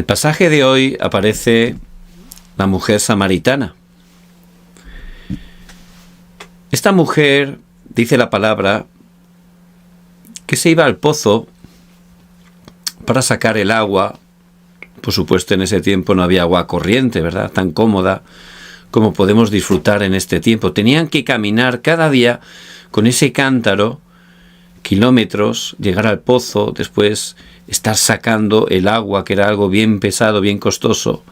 el pasaje de hoy aparece la mujer samaritana. Esta mujer, dice la palabra, que se iba al pozo para sacar el agua. Por supuesto, en ese tiempo no había agua corriente, ¿verdad? Tan cómoda como podemos disfrutar en este tiempo. Tenían que caminar cada día con ese cántaro, kilómetros, llegar al pozo, después estar sacando el agua, que era algo bien pesado, bien costoso.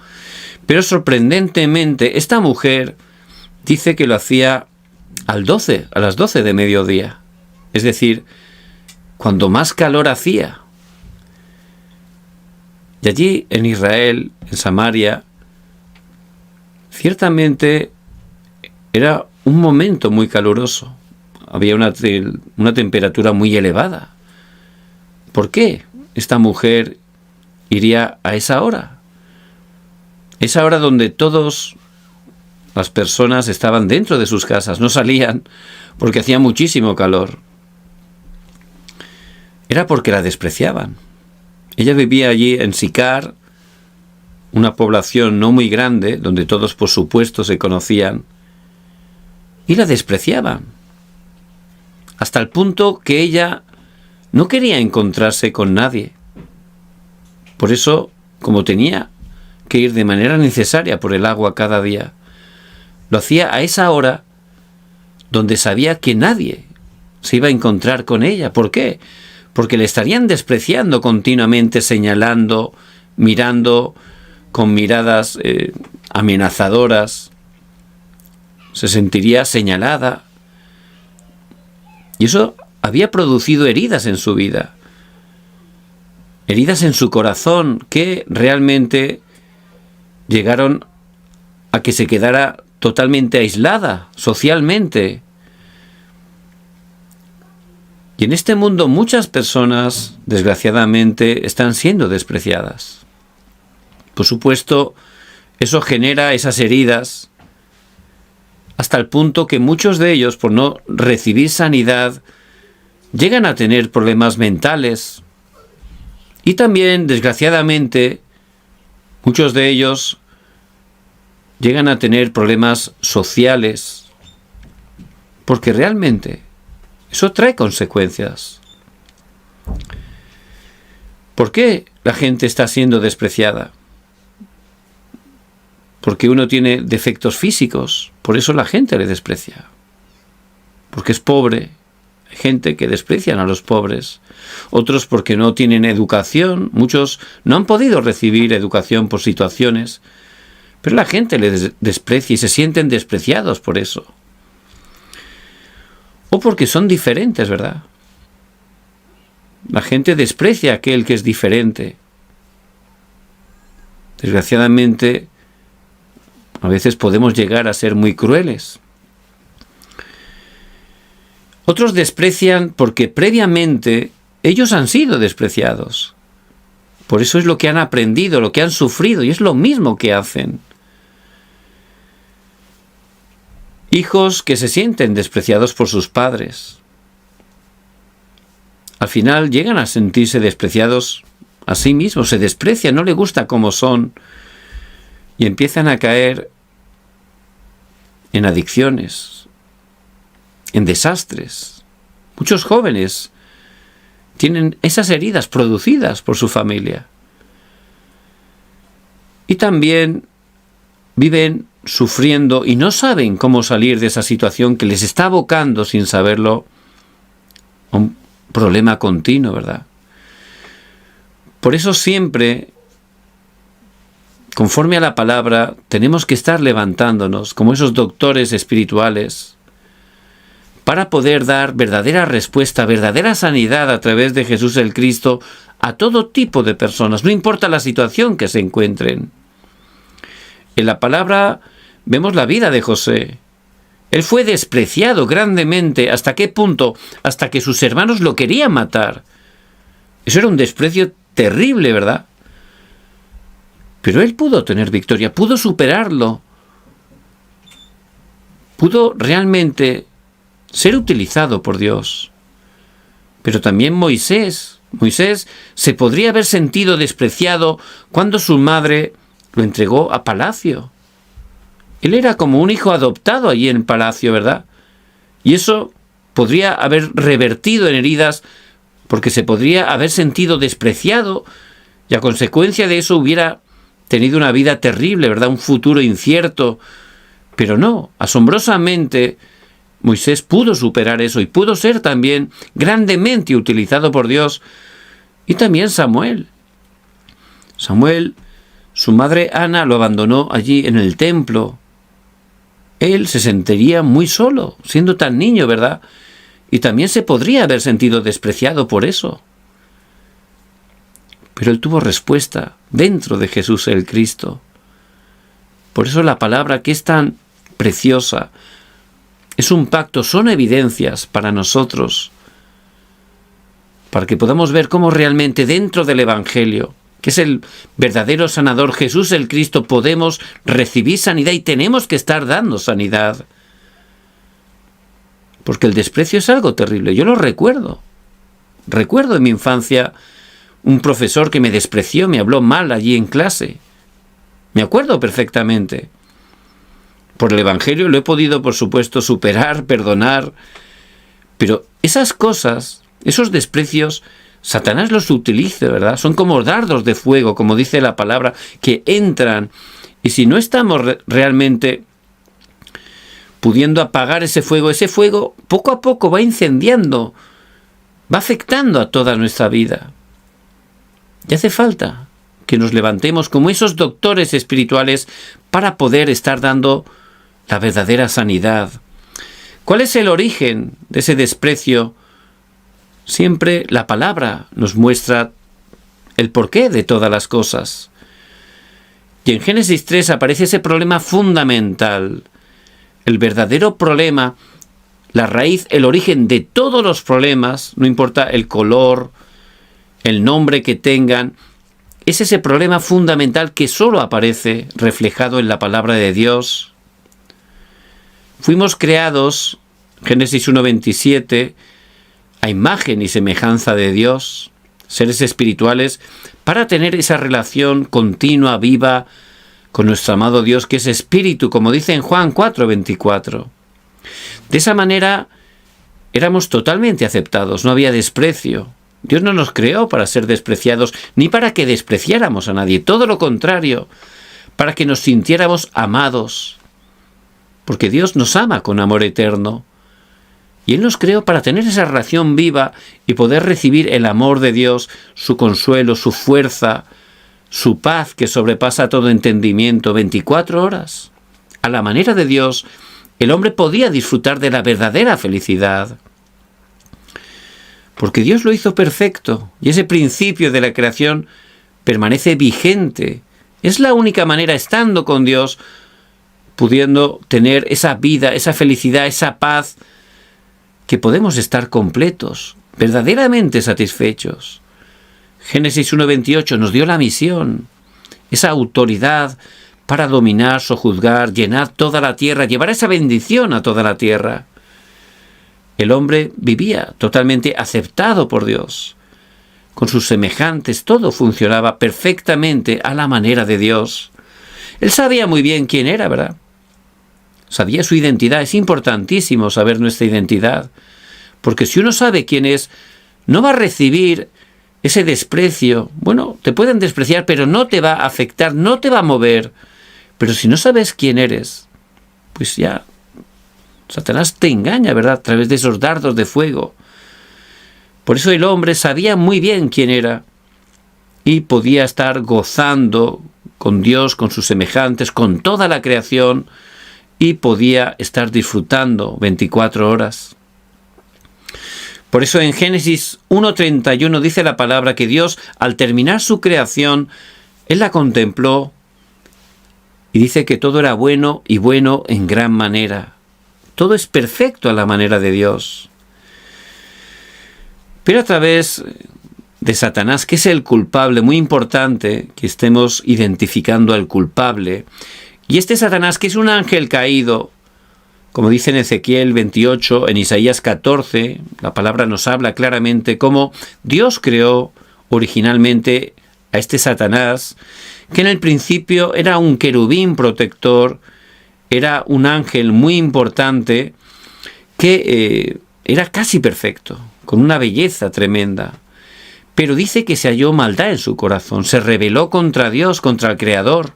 Pero sorprendentemente, esta mujer dice que lo hacía a las 12 de mediodía. Es decir, cuando más calor hacía. Y allí en Israel, en Samaria, ciertamente era un momento muy caluroso. Había una temperatura muy elevada. ¿Por qué esta mujer iría a esa hora? Esa hora donde todas las personas estaban dentro de sus casas, no salían porque hacía muchísimo calor. Era porque la despreciaban. Ella vivía allí en Sicar, una población no muy grande, donde todos por supuesto se conocían, y la despreciaban. Hasta el punto que ella no quería encontrarse con nadie. Por eso, como tenía que ir de manera necesaria por el agua cada día, lo hacía a esa hora donde sabía que nadie se iba a encontrar con ella. ¿Por qué? Porque le estarían despreciando continuamente, señalando, mirando con miradas amenazadoras. Se sentiría señalada. Y eso había producido heridas en su vida. Heridas en su corazón que realmente llegaron a que se quedara totalmente aislada socialmente. Y en este mundo muchas personas, desgraciadamente, están siendo despreciadas. Por supuesto, eso genera esas heridas hasta el punto que muchos de ellos, por no recibir sanidad, llegan a tener problemas mentales. Y también, desgraciadamente, muchos de ellos llegan a tener problemas sociales, porque realmente eso trae consecuencias. ¿Por qué la gente está siendo despreciada? Porque uno tiene defectos físicos, por eso la gente le desprecia. Porque es pobre, hay gente que desprecian a los pobres. Otros porque no tienen educación, muchos no han podido recibir educación por situaciones, pero la gente les desprecia y se sienten despreciados por eso. O porque son diferentes, ¿verdad? La gente desprecia a aquel que es diferente. Desgraciadamente, a veces podemos llegar a ser muy crueles. Otros desprecian porque previamente ellos han sido despreciados. Por eso es lo que han aprendido, lo que han sufrido, y es lo mismo que hacen. Hijos que se sienten despreciados por sus padres. Al final llegan a sentirse despreciados a sí mismos, se desprecian, no les gusta cómo son, y empiezan a caer en adicciones, en desastres. Muchos jóvenes tienen esas heridas producidas por su familia. Y también viven sufriendo y no saben cómo salir de esa situación que les está abocando, sin saberlo, a un problema continuo, ¿verdad? Por eso siempre, conforme a la palabra, tenemos que estar levantándonos como esos doctores espirituales para poder dar verdadera respuesta, verdadera sanidad a través de Jesús el Cristo a todo tipo de personas, no importa la situación que se encuentren. En la palabra vemos la vida de José. Él fue despreciado grandemente. ¿Hasta qué punto? Hasta que sus hermanos lo querían matar. Eso era un desprecio terrible, ¿verdad? Pero él pudo tener victoria, pudo superarlo. Pudo realmente ser utilizado por Dios. Pero también Moisés Moisés se podría haber sentido despreciado cuando su madre lo entregó a palacio. Él era como un hijo adoptado allí en palacio, ¿verdad? Y eso podría haber revertido en heridas porque se podría haber sentido despreciado y a consecuencia de eso hubiera tenido una vida terrible, ¿verdad? Un futuro incierto. Pero no, asombrosamente Moisés pudo superar eso y pudo ser también grandemente utilizado por Dios. Y también Samuel. Samuel, su madre Ana lo abandonó allí en el templo. Él se sentiría muy solo, siendo tan niño, ¿verdad? Y también se podría haber sentido despreciado por eso. Pero él tuvo respuesta dentro de Jesús el Cristo. Por eso la palabra que es tan preciosa, es un pacto, son evidencias para nosotros, para que podamos ver cómo realmente dentro del Evangelio, que es el verdadero sanador, Jesús el Cristo, podemos recibir sanidad y tenemos que estar dando sanidad. Porque el desprecio es algo terrible, yo lo recuerdo. Recuerdo en mi infancia un profesor que me despreció, me habló mal allí en clase. Me acuerdo perfectamente. Por el Evangelio lo he podido, por supuesto, superar, perdonar. Pero esas cosas, esos desprecios, Satanás los utiliza, ¿verdad? Son como dardos de fuego, como dice la palabra, que entran. Y si no estamos realmente pudiendo apagar ese fuego poco a poco va incendiando, va afectando a toda nuestra vida. Y hace falta que nos levantemos como esos doctores espirituales para poder estar dando la verdadera sanidad. ¿Cuál es el origen de ese desprecio? Siempre la palabra nos muestra el porqué de todas las cosas. Y en Génesis 3 aparece ese problema fundamental. El verdadero problema, la raíz, el origen de todos los problemas, no importa el color, el nombre que tengan, es ese problema fundamental que solo aparece reflejado en la palabra de Dios. Fuimos creados, Génesis 1:27, a imagen y semejanza de Dios, seres espirituales, para tener esa relación continua, viva, con nuestro amado Dios, que es espíritu, como dice en Juan 4:24. De esa manera éramos totalmente aceptados, no había desprecio. Dios no nos creó para ser despreciados, ni para que despreciáramos a nadie, todo lo contrario, para que nos sintiéramos amados, porque Dios nos ama con amor eterno, y Él nos creó para tener esa relación viva y poder recibir el amor de Dios, su consuelo, su fuerza, su paz que sobrepasa todo entendimiento, 24 horas. A la manera de Dios, el hombre podía disfrutar de la verdadera felicidad. Porque Dios lo hizo perfecto y ese principio de la creación permanece vigente. Es la única manera, estando con Dios, pudiendo tener esa vida, esa felicidad, esa paz, que podemos estar completos, verdaderamente satisfechos. Génesis 1:28 nos dio la misión, esa autoridad para dominar, sojuzgar, llenar toda la tierra, llevar esa bendición a toda la tierra. El hombre vivía totalmente aceptado por Dios. Con sus semejantes todo funcionaba perfectamente a la manera de Dios. Él sabía muy bien quién era, ¿verdad? Sabía su identidad. Es importantísimo saber nuestra identidad. Porque si uno sabe quién es, no va a recibir ese desprecio. Bueno, te pueden despreciar, pero no te va a afectar, no te va a mover. Pero si no sabes quién eres, pues ya Satanás te engaña, ¿verdad? A través de esos dardos de fuego. Por eso el hombre sabía muy bien quién era y podía estar gozando con Dios, con sus semejantes, con toda la creación, y podía estar disfrutando 24 horas. Por eso en Génesis 1:31 dice la palabra que Dios, al terminar su creación, Él la contempló y dice que todo era bueno y bueno en gran manera. Todo es perfecto a la manera de Dios. Pero a través de Satanás, que es el culpable, muy importante que estemos identificando al culpable, y este Satanás, que es un ángel caído, Como dice en Ezequiel 28, en Isaías 14, la palabra nos habla claramente cómo Dios creó originalmente a este Satanás, que en el principio era un querubín protector, era un ángel muy importante, que era casi perfecto, con una belleza tremenda. Pero dice que se halló maldad en su corazón, se rebeló contra Dios, contra el Creador.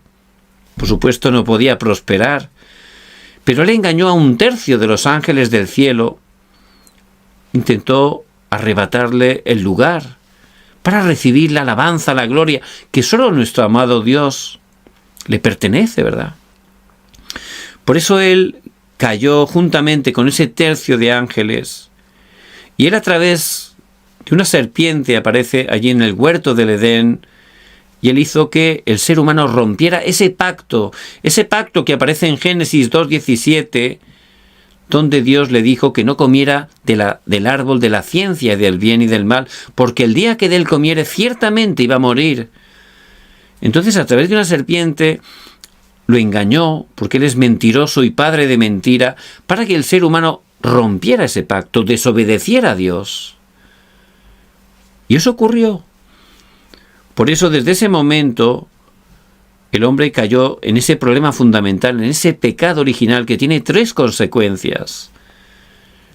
Por supuesto no podía prosperar, pero él engañó a 1/3 de los ángeles del cielo, intentó arrebatarle el lugar para recibir la alabanza, la gloria, que solo nuestro amado Dios le pertenece, ¿verdad? Por eso él cayó juntamente con ese 1/3 de ángeles, y él a través de una serpiente aparece allí en el huerto del Edén, y él hizo que el ser humano rompiera ese pacto que aparece en Génesis 2:17, donde Dios le dijo que no comiera del árbol de la ciencia del bien y del mal, porque el día que de él comiere ciertamente iba a morir. Entonces, a través de una serpiente lo engañó, porque él es mentiroso y padre de mentira, para que el ser humano rompiera ese pacto, desobedeciera a Dios. Y eso ocurrió. Por eso, desde ese momento, el hombre cayó en ese problema fundamental, en ese pecado original que tiene 3 consecuencias.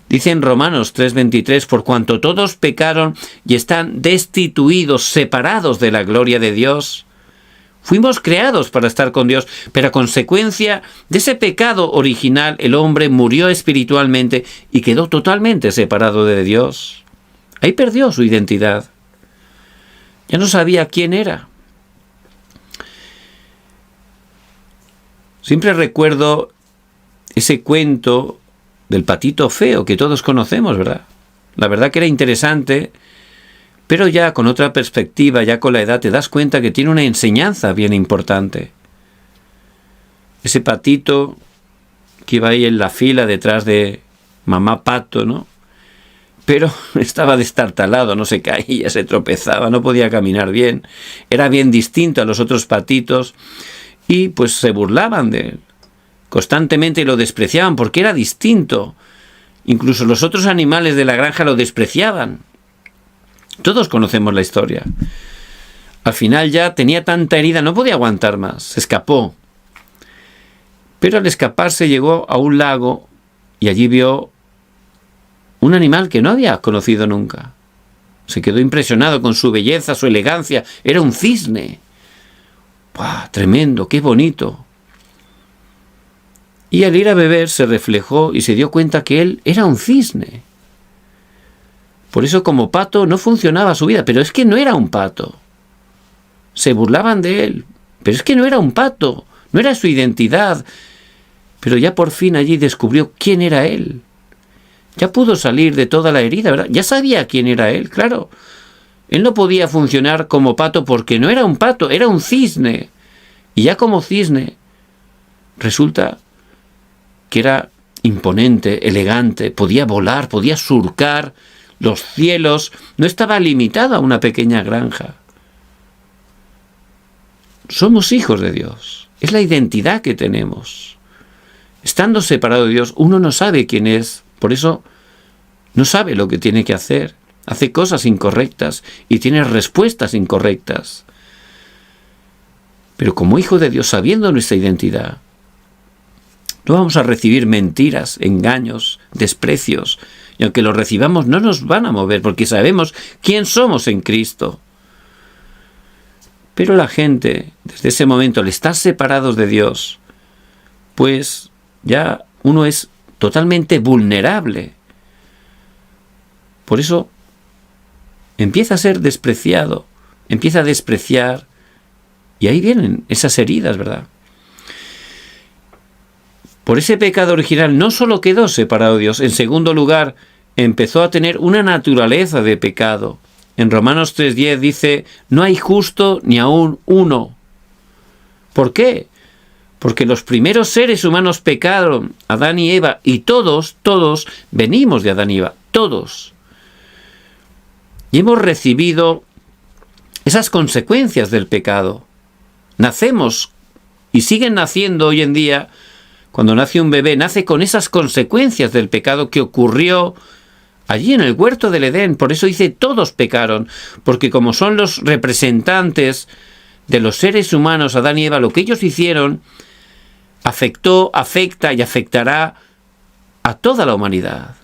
Dice en Romanos 3:23, por cuanto todos pecaron y están destituidos, separados de la gloria de Dios. Fuimos creados para estar con Dios, pero a consecuencia de ese pecado original, el hombre murió espiritualmente y quedó totalmente separado de Dios. Ahí perdió su identidad. Ya no sabía quién era. Siempre recuerdo ese cuento del patito feo que todos conocemos, ¿verdad? La verdad que era interesante, pero ya con otra perspectiva, ya con la edad, te das cuenta que tiene una enseñanza bien importante. Ese patito que iba ahí en la fila detrás de mamá pato, ¿no? Pero estaba destartalado, no se caía, se tropezaba, no podía caminar bien. Era bien distinto a los otros patitos y pues se burlaban de él constantemente y lo despreciaban porque era distinto. Incluso los otros animales de la granja lo despreciaban. Todos conocemos la historia. Al final ya tenía tanta herida, no podía aguantar más, se escapó. Pero al escaparse llegó a un lago y allí vio un animal que no había conocido nunca. Se quedó impresionado con su belleza, su elegancia. Era un cisne. ¡Buah! Tremendo, qué bonito. Y al ir a beber se reflejó y se dio cuenta que él era un cisne. Por eso como pato no funcionaba su vida, pero es que no era un pato. Se burlaban de él, pero es que no era un pato, no era su identidad. Pero ya por fin allí descubrió quién era él. Ya pudo salir de toda la herida, ¿verdad? Ya sabía quién era él, claro. Él no podía funcionar como pato porque no era un pato, era un cisne. Y ya como cisne, resulta que era imponente, elegante, podía volar, podía surcar los cielos, no estaba limitado a una pequeña granja. Somos hijos de Dios, es la identidad que tenemos. Estando separado de Dios, uno no sabe quién es, por eso no sabe lo que tiene que hacer, hace cosas incorrectas y tiene respuestas incorrectas. Pero como hijo de Dios, sabiendo nuestra identidad, no vamos a recibir mentiras, engaños, desprecios, y aunque los recibamos no nos van a mover porque sabemos quién somos en Cristo. Pero la gente, desde ese momento, al estar separados de Dios, pues ya uno es totalmente vulnerable. Por eso empieza a ser despreciado, empieza a despreciar, y ahí vienen esas heridas, ¿verdad? Por ese pecado original no solo quedó separado de Dios, en segundo lugar, empezó a tener una naturaleza de pecado. En Romanos 3:10 dice, no hay justo ni aún uno. ¿Por qué? Porque los primeros seres humanos pecaron, Adán y Eva, y todos venimos de Adán y Eva, todos. Y hemos recibido esas consecuencias del pecado. Nacemos y siguen naciendo hoy en día cuando nace un bebé, nace con esas consecuencias del pecado que ocurrió allí en el huerto del Edén. Por eso dice, todos pecaron, porque como son los representantes de los seres humanos, Adán y Eva, lo que ellos hicieron afectó, afecta y afectará a toda la humanidad.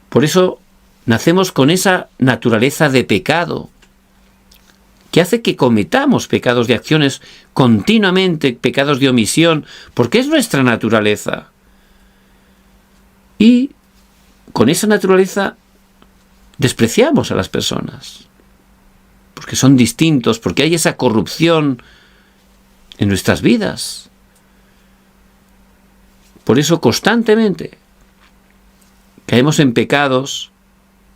Por eso nacemos con esa naturaleza de pecado, que hace que cometamos pecados de acciones continuamente, pecados de omisión, porque es nuestra naturaleza. Y con esa naturaleza despreciamos a las personas, porque son distintos, porque hay esa corrupción en nuestras vidas. Por eso constantemente caemos en pecados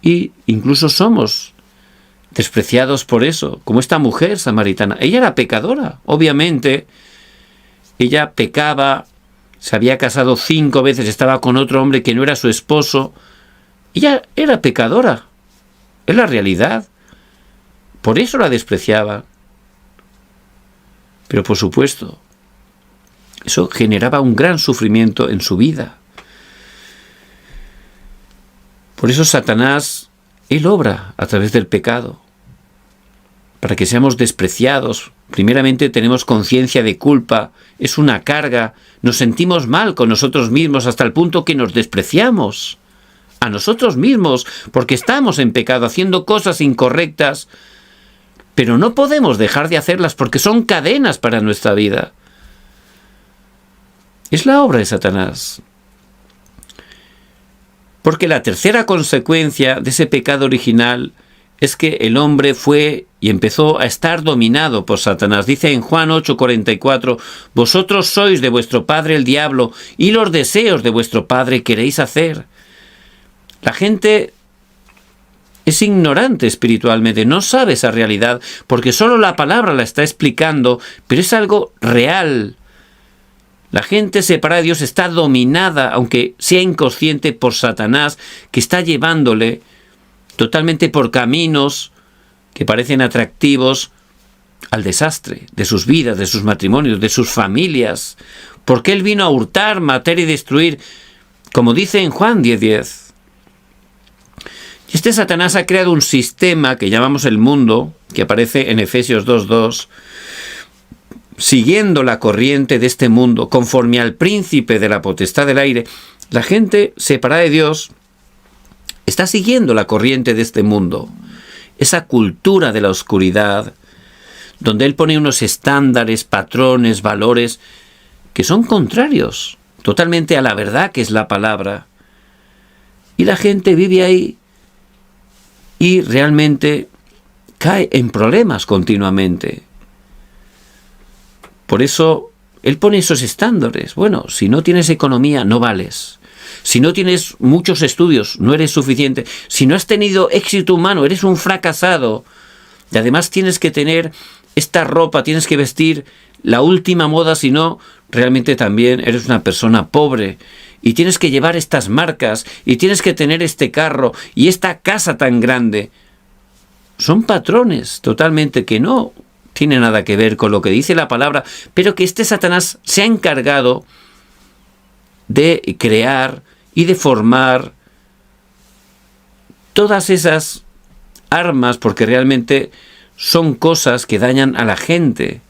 e incluso somos despreciados por eso, como esta mujer samaritana. Ella era pecadora, obviamente. Ella pecaba, se había casado 5 veces, estaba con otro hombre que no era su esposo. Ella era pecadora, es la realidad. Por eso la despreciaba. Pero por supuesto, eso generaba un gran sufrimiento en su vida. Por eso Satanás, él obra a través del pecado, para que seamos despreciados. Primeramente tenemos conciencia de culpa, es una carga, nos sentimos mal con nosotros mismos hasta el punto que nos despreciamos a nosotros mismos, porque estamos en pecado, haciendo cosas incorrectas, pero no podemos dejar de hacerlas porque son cadenas para nuestra vida. Es la obra de Satanás. Porque la tercera consecuencia de ese pecado original es que el hombre fue y empezó a estar dominado por Satanás. Dice en Juan 8:44, vosotros sois de vuestro padre el diablo, y los deseos de vuestro padre queréis hacer. La gente es ignorante espiritualmente, no sabe esa realidad, porque solo la palabra la está explicando, pero es algo real. La gente separada de Dios está dominada, aunque sea inconsciente, por Satanás, que está llevándole totalmente por caminos que parecen atractivos al desastre de sus vidas, de sus matrimonios, de sus familias. Porque él vino a hurtar, matar y destruir, como dice en Juan 10:10. Y este Satanás ha creado un sistema que llamamos el mundo, que aparece en Efesios 2:2, siguiendo la corriente de este mundo, conforme al príncipe de la potestad del aire. La gente separada de Dios está siguiendo la corriente de este mundo, esa cultura de la oscuridad, donde él pone unos estándares, patrones, valores, que son contrarios totalmente a la verdad que es la palabra. Y la gente vive ahí y realmente cae en problemas continuamente. Por eso él pone esos estándares. Bueno, si no tienes economía, no vales. Si no tienes muchos estudios, no eres suficiente. Si no has tenido éxito humano, eres un fracasado. Y además tienes que tener esta ropa, tienes que vestir la última moda, si no, realmente también eres una persona pobre. Y tienes que llevar estas marcas, y tienes que tener este carro, y esta casa tan grande. Son patrones totalmente que no tienen nada que ver con lo que dice la palabra, pero que este Satanás se ha encargado de crear y de formar todas esas armas, porque realmente son cosas que dañan a la gente.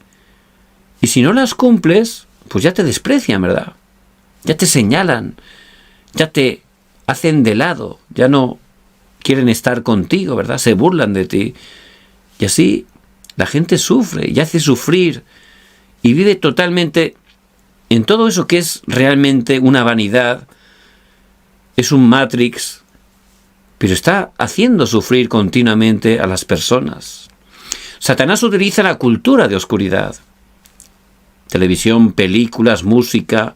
Y si no las cumples, pues ya te desprecian, ¿verdad? Ya te señalan, ya te hacen de lado, ya no quieren estar contigo, ¿verdad? Se burlan de ti. Y así la gente sufre y hace sufrir y vive totalmente en todo eso que es realmente una vanidad, es un Matrix, pero está haciendo sufrir continuamente a las personas. Satanás utiliza la cultura de oscuridad, televisión, películas, música,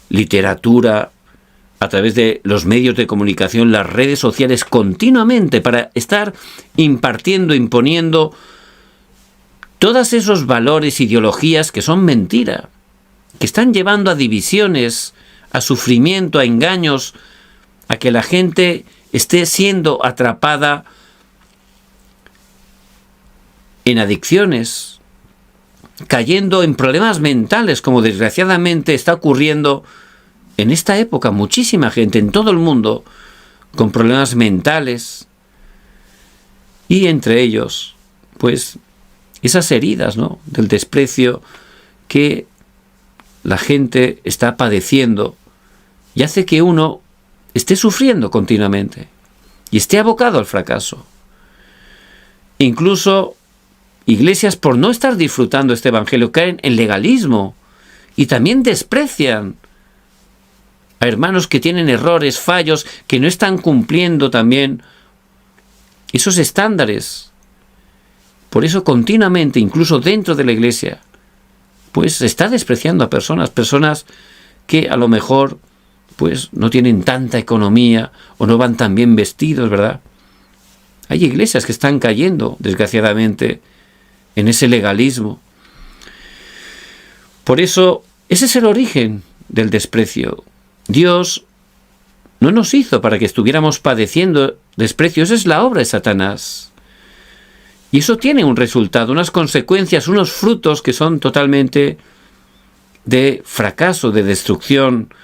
literatura, a través de los medios de comunicación, las redes sociales, continuamente para estar impartiendo, imponiendo todos esos valores, ideologías que son mentira, que están llevando a divisiones, a sufrimiento, a engaños, a que la gente esté siendo atrapada en adicciones, cayendo en problemas mentales, como desgraciadamente está ocurriendo en esta época. Muchísima gente en todo el mundo con problemas mentales, y entre ellos, pues, esas heridas, ¿no?, del desprecio que la gente está padeciendo, y hace que uno esté sufriendo continuamente y esté abocado al fracaso. Incluso iglesias, por no estar disfrutando este evangelio, caen en legalismo y también desprecian a hermanos que tienen errores, fallos, que no están cumpliendo también esos estándares. Por eso continuamente, incluso dentro de la iglesia, pues se está despreciando a personas que a lo mejor pues no tienen tanta economía o no van tan bien vestidos, ¿verdad? Hay iglesias que están cayendo, desgraciadamente, en ese legalismo. Por eso, ese es el origen del desprecio. Dios no nos hizo para que estuviéramos padeciendo desprecio. Esa es la obra de Satanás. Y eso tiene un resultado, unas consecuencias, unos frutos que son totalmente de fracaso, de destrucción.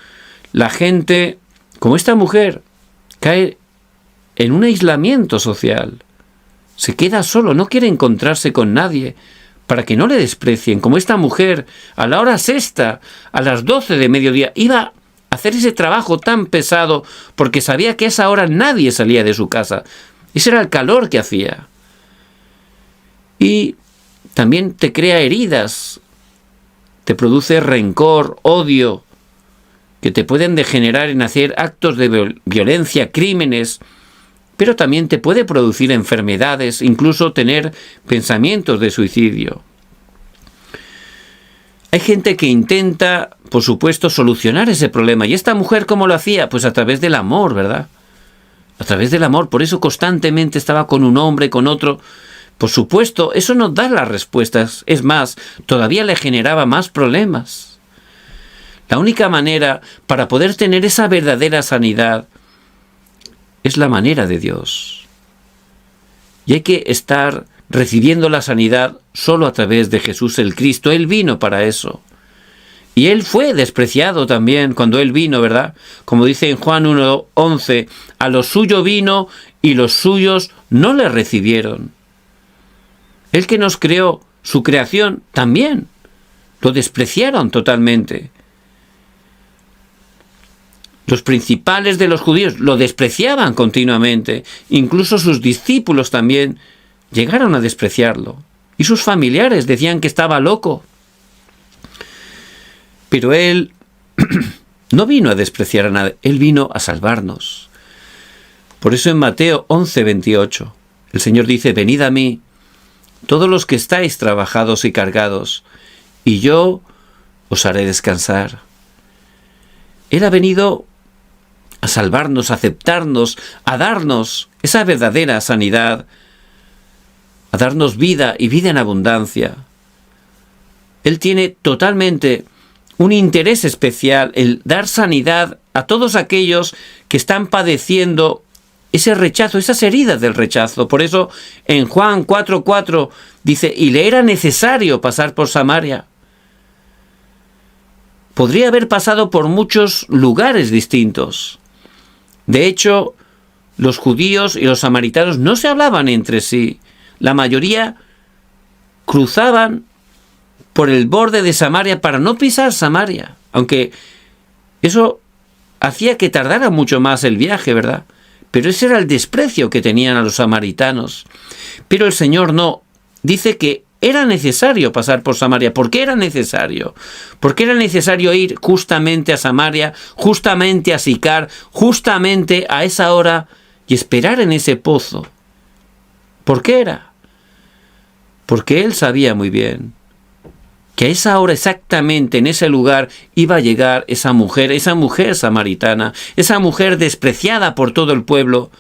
La gente, como esta mujer, cae en un aislamiento social. Se queda solo, no quiere encontrarse con nadie para que no le desprecien. Como esta mujer, a la hora sexta, a las 12 de mediodía, iba a hacer ese trabajo tan pesado porque sabía que a esa hora nadie salía de su casa. Ese era el calor que hacía. Y también te crea heridas, te produce rencor, odio, que te pueden degenerar en hacer actos de violencia, crímenes, pero también te puede producir enfermedades, incluso tener pensamientos de suicidio. Hay gente que intenta, por supuesto, solucionar ese problema. ¿Y esta mujer cómo lo hacía? Pues a través del amor, ¿verdad? A través del amor. Por eso constantemente estaba con un hombre, con otro. Por supuesto, eso no da las respuestas. Es más, todavía le generaba más problemas. La única manera para poder tener esa verdadera sanidad es la manera de Dios. Y hay que estar recibiendo la sanidad solo a través de Jesús el Cristo. Él vino para eso. Y Él fue despreciado también cuando Él vino, ¿verdad? Como dice en Juan 1:11, a lo suyo vino y los suyos no le recibieron. Él que nos creó, su creación, también lo despreciaron totalmente. Los principales de los judíos lo despreciaban continuamente. Incluso sus discípulos también llegaron a despreciarlo. Y sus familiares decían que estaba loco. Pero Él no vino a despreciar a nadie. Él vino a salvarnos. Por eso en Mateo 11:28, el Señor dice, venid a mí, todos los que estáis trabajados y cargados, y yo os haré descansar. Él ha venido a salvarnos, a aceptarnos, a darnos esa verdadera sanidad, a darnos vida y vida en abundancia. Él tiene totalmente un interés especial en dar sanidad a todos aquellos que están padeciendo ese rechazo, esas heridas del rechazo. Por eso en Juan 4:4 dice, y le era necesario pasar por Samaria. Podría haber pasado por muchos lugares distintos. De hecho, los judíos y los samaritanos no se hablaban entre sí. La mayoría cruzaban por el borde de Samaria para no pisar Samaria, aunque eso hacía que tardara mucho más el viaje, ¿verdad? Pero ese era el desprecio que tenían a los samaritanos. Pero el Señor no. Dice que era necesario pasar por Samaria. ¿Por qué era necesario? Porque era necesario ir justamente a Samaria, justamente a Sicar, justamente a esa hora y esperar en ese pozo. ¿Por qué era? Porque Él sabía muy bien que a esa hora exactamente en ese lugar iba a llegar esa mujer samaritana, esa mujer despreciada por todo el pueblo,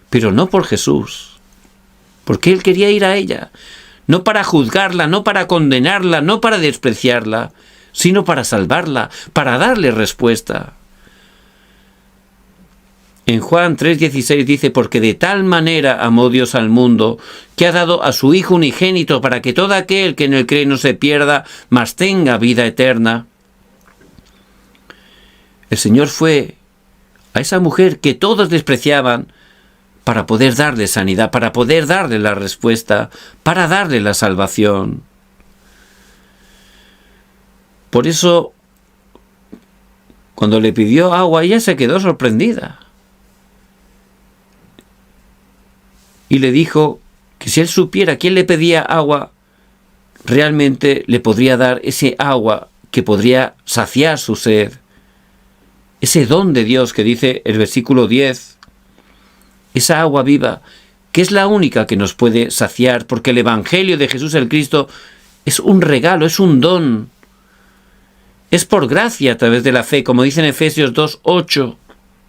pero no por Jesús, porque Él quería ir a ella, no para juzgarla, no para condenarla, no para despreciarla, sino para salvarla, para darle respuesta. En Juan 3:16 dice, porque de tal manera amó Dios al mundo, que ha dado a su Hijo unigénito para que todo aquel que en él cree no se pierda, mas tenga vida eterna. El Señor fue a esa mujer que todos despreciaban para poder darle sanidad, para poder darle la respuesta, para darle la salvación. Por eso, cuando le pidió agua, ella se quedó sorprendida. Y le dijo que si él supiera quién le pedía agua, realmente le podría dar ese agua que podría saciar su sed. Ese don de Dios que dice el versículo 10, esa agua viva, que es la única que nos puede saciar, porque el Evangelio de Jesús el Cristo es un regalo, es un don. Es por gracia a través de la fe, como dice en Efesios 2:8,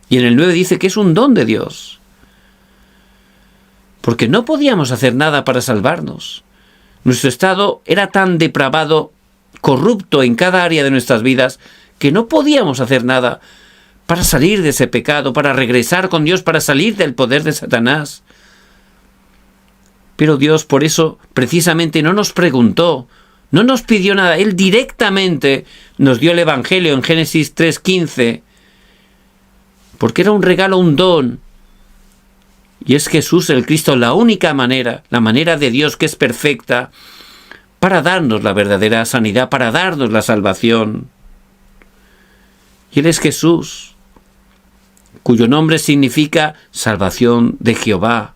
y en el 9 dice que es un don de Dios. Porque no podíamos hacer nada para salvarnos. Nuestro estado era tan depravado, corrupto en cada área de nuestras vidas, que no podíamos hacer nada para salir de ese pecado, para regresar con Dios, para salir del poder de Satanás. Pero Dios por eso precisamente no nos preguntó, no nos pidió nada. Él directamente nos dio el Evangelio en Génesis 3:15, porque era un regalo, un don. Y es Jesús el Cristo la única manera, la manera de Dios que es perfecta, para darnos la verdadera sanidad, para darnos la salvación. Y Él es Jesús, cuyo nombre significa salvación de Jehová,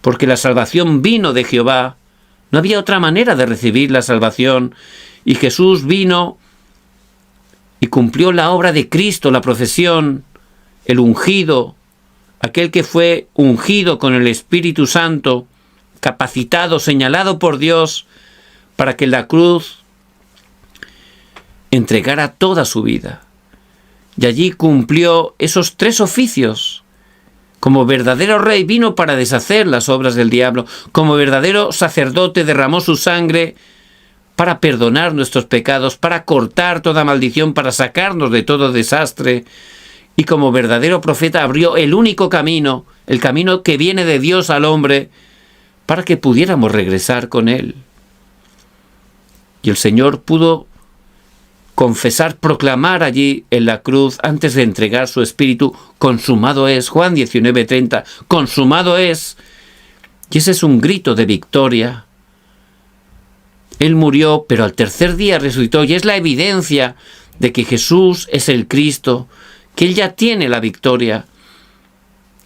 porque la salvación vino de Jehová. No había otra manera de recibir la salvación, y Jesús vino y cumplió la obra de Cristo, la profesión, el ungido, aquel que fue ungido con el Espíritu Santo, capacitado, señalado por Dios, para que en la cruz entregara toda su vida. Y allí cumplió esos 3 oficios. Como verdadero rey vino para deshacer las obras del diablo. Como verdadero sacerdote derramó su sangre para perdonar nuestros pecados, para cortar toda maldición, para sacarnos de todo desastre. Y como verdadero profeta abrió el único camino, el camino que viene de Dios al hombre, para que pudiéramos regresar con Él. Y el Señor pudo confesar, proclamar allí en la cruz, antes de entregar su espíritu, consumado es. Juan 19:30, consumado es. Y ese es un grito de victoria. Él murió, pero al tercer día resucitó, y es la evidencia de que Jesús es el Cristo, que Él ya tiene la victoria.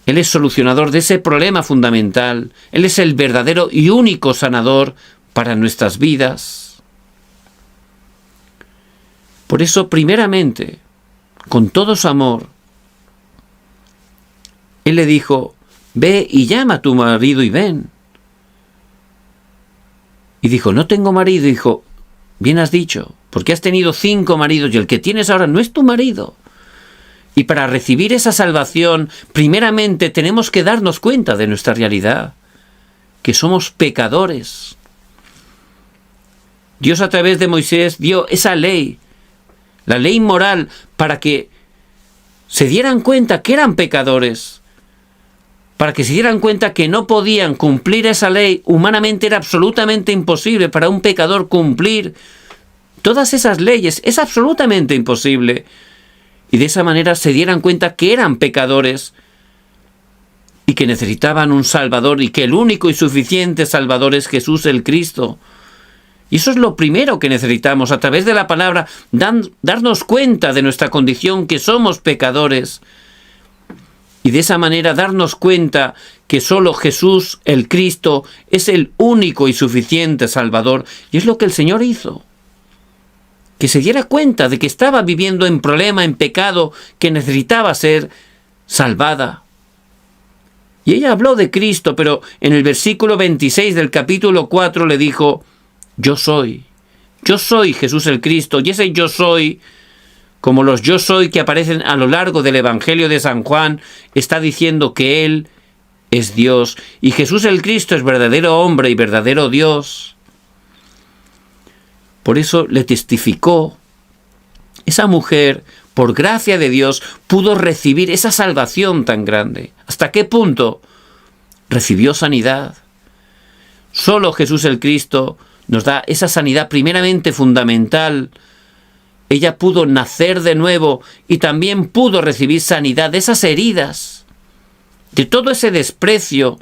Él es solucionador de ese problema fundamental. Él es el verdadero y único sanador para nuestras vidas. Por eso, primeramente, con todo su amor, Él le dijo, ve y llama a tu marido y ven. Y dijo, no tengo marido. Y dijo, bien has dicho, porque has tenido 5 maridos y el que tienes ahora no es tu marido. Y para recibir esa salvación, primeramente tenemos que darnos cuenta de nuestra realidad, que somos pecadores. Dios a través de Moisés dio esa ley, la ley moral, para que se dieran cuenta que eran pecadores, para que se dieran cuenta que no podían cumplir esa ley. Humanamente era absolutamente imposible para un pecador cumplir todas esas leyes, es absolutamente imposible. Y de esa manera se dieran cuenta que eran pecadores y que necesitaban un Salvador, y que el único y suficiente Salvador es Jesús el Cristo. Y eso es lo primero que necesitamos, a través de la palabra, darnos cuenta de nuestra condición, que somos pecadores. Y de esa manera darnos cuenta que solo Jesús el Cristo es el único y suficiente Salvador. Y es lo que el Señor hizo. Que se diera cuenta de que estaba viviendo en problema, en pecado, que necesitaba ser salvada. Y ella habló de Cristo, pero en el versículo 26 del capítulo 4 le dijo, yo soy Jesús el Cristo. Y ese yo soy, como los yo soy que aparecen a lo largo del Evangelio de San Juan, está diciendo que Él es Dios. Y Jesús el Cristo es verdadero hombre y verdadero Dios. Por eso le testificó esa mujer, por gracia de Dios, pudo recibir esa salvación tan grande. ¿Hasta qué punto? Recibió sanidad. Solo Jesús el Cristo nos da esa sanidad primeramente fundamental. Ella pudo nacer de nuevo y también pudo recibir sanidad de esas heridas, de todo ese desprecio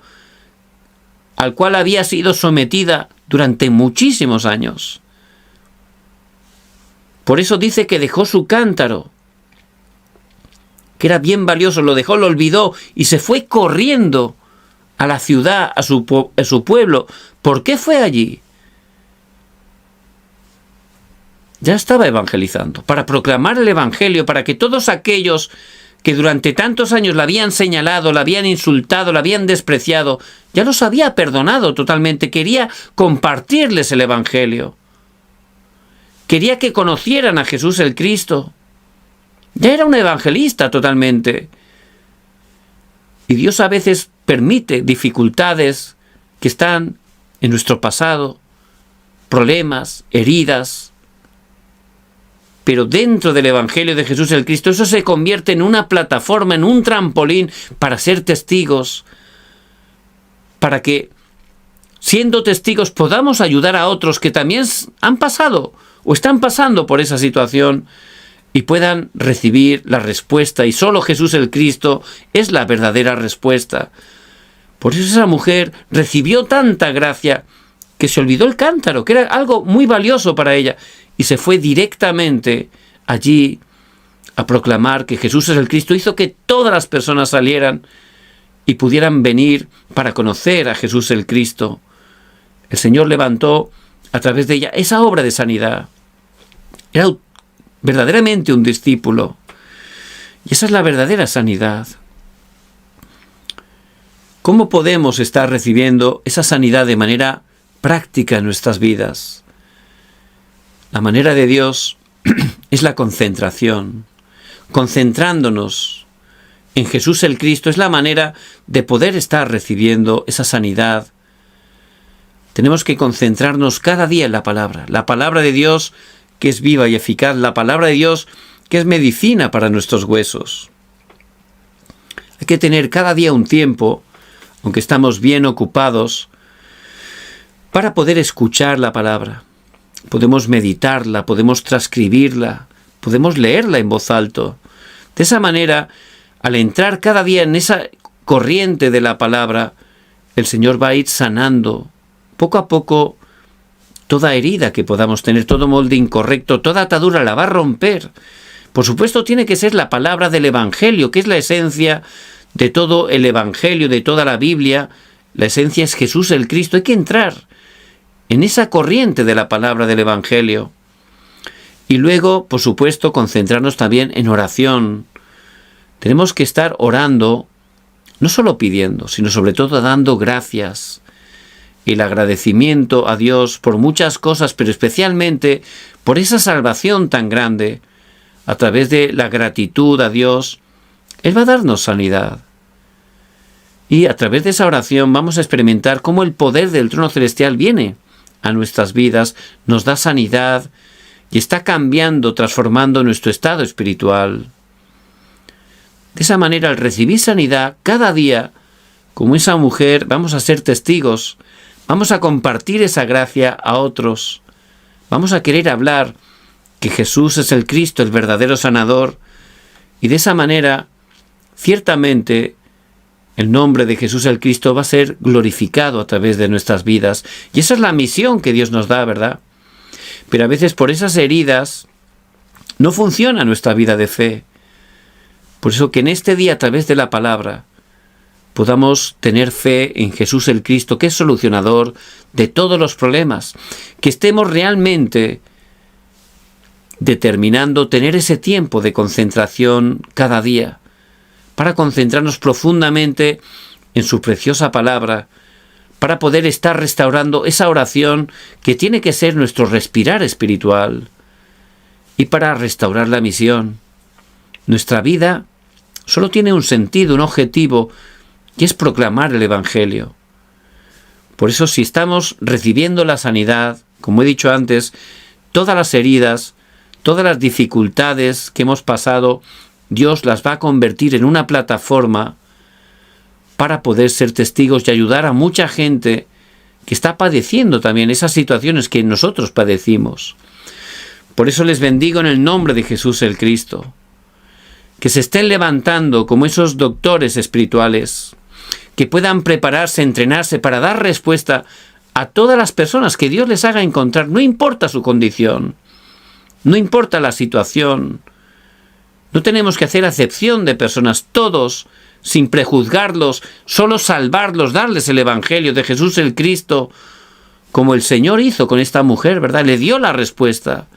al cual había sido sometida durante muchísimos años. Por eso dice que dejó su cántaro, que era bien valioso, lo dejó, lo olvidó y se fue corriendo a la ciudad, a su pueblo. ¿Por qué fue allí? Ya estaba evangelizando, para proclamar el evangelio, para que todos aquellos que durante tantos años la habían señalado, la habían insultado, la habían despreciado, ya los había perdonado totalmente. Quería compartirles el evangelio. Quería que conocieran a Jesús el Cristo. Ya era un evangelista totalmente. Y Dios a veces permite dificultades que están en nuestro pasado, problemas, heridas. Pero dentro del Evangelio de Jesús el Cristo, eso se convierte en una plataforma, en un trampolín para ser testigos, para que, siendo testigos, podamos ayudar a otros que también han pasado o están pasando por esa situación y puedan recibir la respuesta. Y solo Jesús el Cristo es la verdadera respuesta. Por eso esa mujer recibió tanta gracia que se olvidó el cántaro, que era algo muy valioso para ella, y se fue directamente allí a proclamar que Jesús es el Cristo. Hizo que todas las personas salieran y pudieran venir para conocer a Jesús el Cristo. El Señor levantó a través de ella esa obra de sanidad. Era verdaderamente un discípulo. Y esa es la verdadera sanidad. ¿Cómo podemos estar recibiendo esa sanidad de manera práctica en nuestras vidas? La manera de Dios es la concentración. Concentrándonos en Jesús el Cristo es la manera de poder estar recibiendo esa sanidad. Tenemos que concentrarnos cada día en la palabra de Dios, que es viva y eficaz, la palabra de Dios que es medicina para nuestros huesos. Hay que tener cada día un tiempo, aunque estamos bien ocupados, para poder escuchar la palabra. Podemos meditarla, podemos transcribirla, podemos leerla en voz alta. De esa manera, al entrar cada día en esa corriente de la palabra, el Señor va a ir sanando poco a poco toda herida que podamos tener, todo molde incorrecto, toda atadura la va a romper. Por supuesto, tiene que ser la palabra del Evangelio, que es la esencia de todo el Evangelio, de toda la Biblia. La esencia es Jesús el Cristo. Hay que entrar en esa corriente de la palabra del Evangelio. Y luego, por supuesto, concentrarnos también en oración. Tenemos que estar orando, no solo pidiendo, sino sobre todo dando gracias. El agradecimiento a Dios por muchas cosas, pero especialmente por esa salvación tan grande. A través de la gratitud a Dios, Él va a darnos sanidad. Y a través de esa oración vamos a experimentar cómo el poder del trono celestial viene a nuestras vidas, nos da sanidad y está cambiando, transformando nuestro estado espiritual. De esa manera, al recibir sanidad, cada día, como esa mujer, vamos a ser testigos, vamos a compartir esa gracia a otros, vamos a querer hablar que Jesús es el Cristo, el verdadero sanador, y de esa manera, ciertamente, el nombre de Jesús el Cristo va a ser glorificado a través de nuestras vidas. Y esa es la misión que Dios nos da, ¿verdad? Pero a veces por esas heridas no funciona nuestra vida de fe. Por eso que en este día, a través de la palabra, podamos tener fe en Jesús el Cristo, que es solucionador de todos los problemas. Que estemos realmente determinando tener ese tiempo de concentración cada día, para concentrarnos profundamente en su preciosa palabra, para poder estar restaurando esa oración que tiene que ser nuestro respirar espiritual, y para restaurar la misión. Nuestra vida solo tiene un sentido, un objetivo, y es proclamar el Evangelio. Por eso, si estamos recibiendo la sanidad, como he dicho antes, todas las heridas, todas las dificultades que hemos pasado, Dios las va a convertir en una plataforma para poder ser testigos y ayudar a mucha gente que está padeciendo también esas situaciones que nosotros padecimos. Por eso les bendigo en el nombre de Jesús el Cristo. Que se estén levantando como esos doctores espirituales, que puedan prepararse, entrenarse para dar respuesta a todas las personas que Dios les haga encontrar, no importa su condición, no importa la situación. No tenemos que hacer acepción de personas, todos, sin prejuzgarlos, solo salvarlos, darles el Evangelio de Jesús el Cristo, como el Señor hizo con esta mujer, ¿verdad? Le dio la respuesta.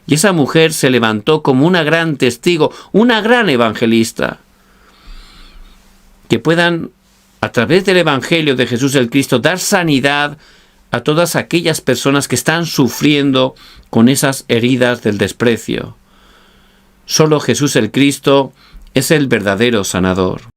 Y esa mujer se levantó como una gran testigo, una gran evangelista. Que puedan, a través del Evangelio de Jesús el Cristo, dar sanidad a todas aquellas personas que están sufriendo con esas heridas del desprecio. Solo Jesús el Cristo es el verdadero sanador.